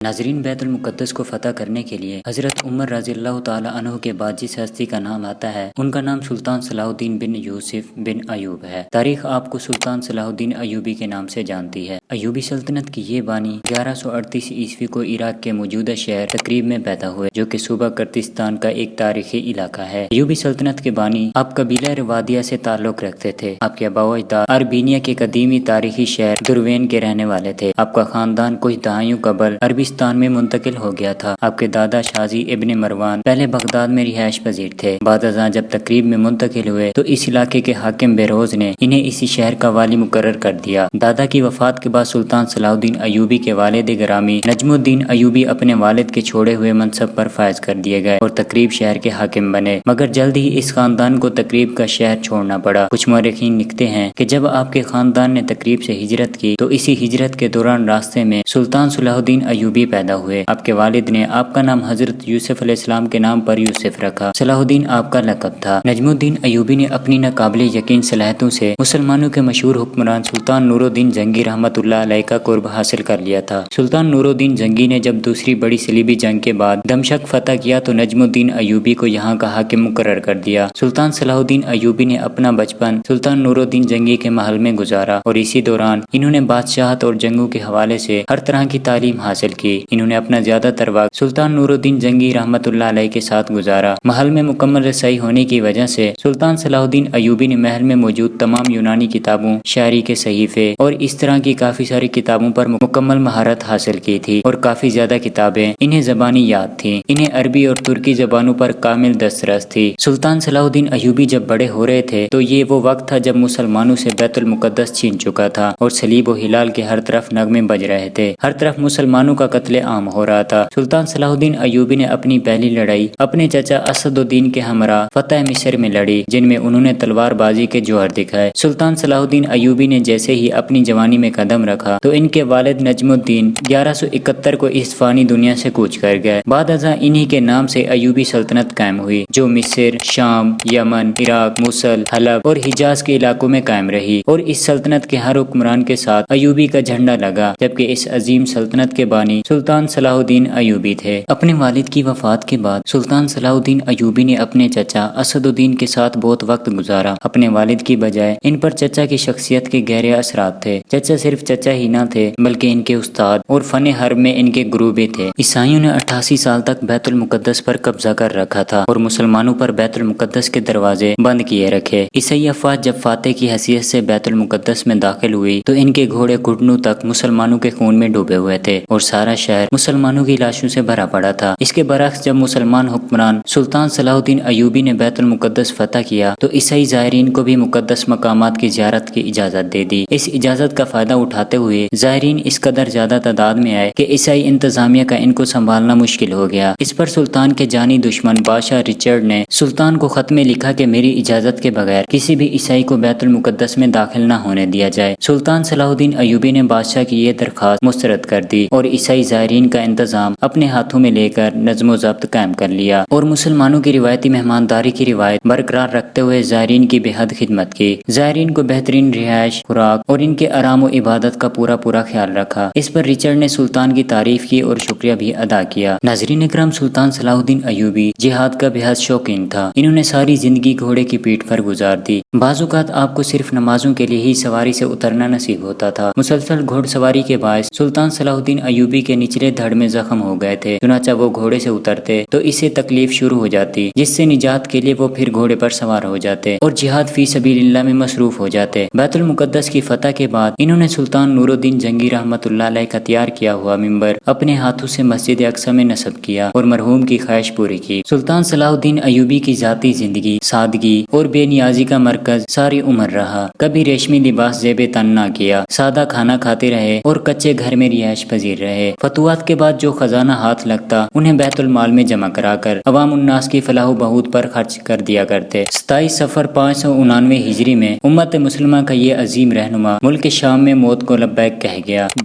ناظرین، بیت المقدس کو فتح کرنے کے لیے حضرت عمر رضی اللہ تعالیٰ عنہ کے بعد جس ہستی کا نام آتا ہے ان کا نام سلطان صلاح الدین بن یوسف بن ایوب ہے۔ تاریخ آپ کو سلطان صلاح الدین ایوبی کے نام سے جانتی ہے۔ ایوبی سلطنت کی یہ بانی 1138 عیسوی کو عراق کے موجودہ شہر تقریب میں پیدا ہوئے، جو کہ صوبہ کرتستان کا ایک تاریخی علاقہ ہے۔ ایوبی سلطنت کے بانی آپ قبیلہ روادیہ سے تعلق رکھتے تھے۔ آپ کے آباء و اجداد اربینیا کے قدیمی تاریخی شہر دروین کے رہنے والے تھے۔ آپ کا خاندان کچھ دہائیوں قبل عربستان میں منتقل ہو گیا تھا۔ آپ کے دادا شازی ابن مروان پہلے بغداد میں رہائش پذیر تھے۔ بعد ازاں جب تقریب میں منتقل ہوئے تو اس علاقے کے حاکم بیروز نے انہیں اسی شہر کا والی مقرر کر دیا۔ دادا کی وفات کے بعد سلطان صلاح الدین ایوبی کے والد گرامی نجم الدین ایوبی اپنے والد کے چھوڑے ہوئے منصب پر فائز کر دیے گئے اور تقریب شہر کے حاکم بنے، مگر جلد ہی اس خاندان کو تقریب کا شہر چھوڑنا پڑا۔ کچھ مورخین لکھتے ہیں کہ جب آپ کے خاندان نے تقریب سے ہجرت کی تو اسی ہجرت کے دوران راستے میں سلطان صلاح الدین ایوبی پیدا ہوئے۔ آپ کے والد نے آپ کا نام حضرت یوسف علیہ السلام کے نام پر یوسف رکھا۔ صلاح الدین آپ کا لقب تھا۔ نجم الدین ایوبی نے اپنی ناقابل یقین صلاحیتوں سے مسلمانوں کے مشہور حکمران سلطان نور الدین جنگی رحمۃ اللہ علیہ کا قرب حاصل کر لیا تھا۔ سلطان نور الدین جنگی نے جب دوسری بڑی صلیبی جنگ کے بعد دمشق فتح کیا تو نجم الدین ایوبی کو یہاں کا حاکم مقرر کر دیا۔ سلطان صلاح الدین ایوبی نے اپنا بچپن سلطان نور الدین جنگی کے محل میں گزارا اور اسی دوران انہوں نے بادشاہت اور جنگوں کے حوالے سے ہر طرح کی تعلیم حاصل کی۔ انہوں نے اپنا زیادہ تر وقت سلطان نور الدین جنگی رحمۃ اللہ علیہ کے ساتھ گزارا۔ محل میں مکمل رسائی ہونے کی وجہ سے سلطان صلاح الدین ایوبی نے محل میں موجود تمام یونانی کتابوں، شاعری کے صحیفے اور اس طرح کی کافی ساری کتابوں پر مکمل مہارت حاصل کی تھی اور کافی زیادہ کتابیں انہیں زبانی یاد تھیں۔ انہیں عربی اور ترکی زبانوں پر کامل دسترس تھی۔ سلطان صلاح الدین ایوبی جب بڑے ہو رہے تھے تو یہ وہ وقت تھا جب مسلمانوں سے بیت المقدس چھین چکا تھا اور صلیب و ہلال کے ہر طرف نغمے بج رہے تھے۔ ہر طرف مسلمانوں کا قتل عام ہو رہا تھا۔ سلطان صلاح الدین ایوبی نے اپنی پہلی لڑائی اپنے چچا اسد الدین کے ہمراہ فتح مصر میں لڑی، جن میں انہوں نے تلوار بازی کے جوہر دکھائے۔ سلطان صلاح الدین ایوبی نے جیسے ہی اپنی جوانی میں قدم رکھا تو ان کے والد نجم الدین 1171 کو اس فانی دنیا سے کوچ کر گئے۔ بعد ازاں انہی کے نام سے ایوبی سلطنت قائم ہوئی، جو مصر، شام، یمن، عراق، موصل، حلب اور حجاز کے علاقوں میں قائم رہی، اور اس سلطنت کے ہر حکمران کے ساتھ ایوبی کا جھنڈا لگا، جبکہ اس عظیم سلطنت کے بانی سلطان صلاح الدین ایوبی تھے۔ اپنے والد کی وفات کے بعد سلطان صلاح الدین ایوبی نے اپنے چچا اسد الدین کے ساتھ بہت وقت گزارا۔ اپنے والد کی بجائے ان پر چچا کی شخصیت کے گہرے اثرات تھے۔ چچا صرف چچا ہی نہ تھے بلکہ ان کے استاد اور فن حرب میں ان کے گرو بھی تھے۔ عیسائیوں نے 88 سال تک بیت المقدس پر قبضہ کر رکھا تھا اور مسلمانوں پر بیت المقدس کے دروازے بند کیے رکھے۔ عیسائی افواج جب فاتح کی حیثیت سے بیت المقدس میں داخل ہوئی تو ان کے گھوڑے گھٹنوں تک مسلمانوں کے خون میں ڈوبے ہوئے تھے اور سارا شہر مسلمانوں کی لاشوں سے بھرا پڑا تھا۔ اس کے برعکس جب مسلمان حکمران سلطان صلاح الدین ایوبی نے بیت المقدس فتح کیا تو عیسائی زائرین کو بھی مقدس مقامات کی زیارت کی اجازت دے دی۔ اس اجازت کا فائدہ اٹھاتے ہوئے زائرین اس قدر زیادہ تعداد میں آئے کہ عیسائی انتظامیہ کا ان کو سنبھالنا مشکل ہو گیا۔ اس پر سلطان کے جانی دشمن بادشاہ رچرڈ نے سلطان کو خط میں لکھا کہ میری اجازت کے بغیر کسی بھی عیسائی کو بیت المقدس میں داخل نہ ہونے دیا جائے۔ سلطان صلاح الدین ایوبی نے بادشاہ کی یہ درخواست مسترد کر دی اور عیسائی زائرین کا انتظام اپنے ہاتھوں میں لے کر نظم و ضبط قائم کر لیا اور مسلمانوں کی روایتی مہمانداری کی روایت برقرار رکھتے ہوئے زائرین کی بے حد خدمت کی۔ زائرین کو بہترین رہائش، خوراک اور ان کے آرام و عبادت کا پورا خیال رکھا۔ اس پر رچرڈ نے سلطان کی تعریف کی اور شکریہ بھی ادا کیا۔ ناظرین اکرام، سلطان صلاح الدین ایوبی جہاد کا بے حد شوقین تھا۔ انہوں نے ساری زندگی گھوڑے کی پیٹھ پر گزار دی۔ بعض اوقات آپ کو صرف نمازوں کے لیے ہی سواری سے اترنا نصیب ہوتا تھا۔ مسلسل گھوڑ سواری کے باعث سلطان صلاح الدین ایوبی کے نچلے دھڑ میں زخم ہو گئے تھے، چنانچہ وہ گھوڑے سے اترتے تو اسے تکلیف شروع ہو جاتی، جس سے نجات کے لیے وہ پھر گھوڑے پر سوار ہو جاتے اور جہاد فی سبیل اللہ میں مصروف ہو جاتے۔ بیت المقدس کی فتح کے بعد انہوں نے سلطان نور الدین جنگی رحمۃ اللہ علیہ کا تیار کیا ہوا ممبر اپنے ہاتھوں سے مسجد اقصی میں نصب کیا اور مرحوم کی خواہش پوری کی۔ سلطان صلاح الدین ایوبی کی ذاتی زندگی سادگی اور بے نیازی کا مرکز ساری عمر رہا۔ کبھی ریشمی لباس زیب تن نہ کیا، سادہ کھانا کھاتے رہے اور کچے گھر میں رہائش پذیر رہے۔ فتوحات کے بعد جو خزانہ ہاتھ لگتا انہیں بیت المال میں جمع کرا کر عوام الناس کی فلاح و بہبود پر خرچ کر دیا کرتے۔ 27 صفر 599 ہجری میں امت مسلمہ کا یہ عظیم رہنما ملک شام میں موت کو لبیک کہہ گیا۔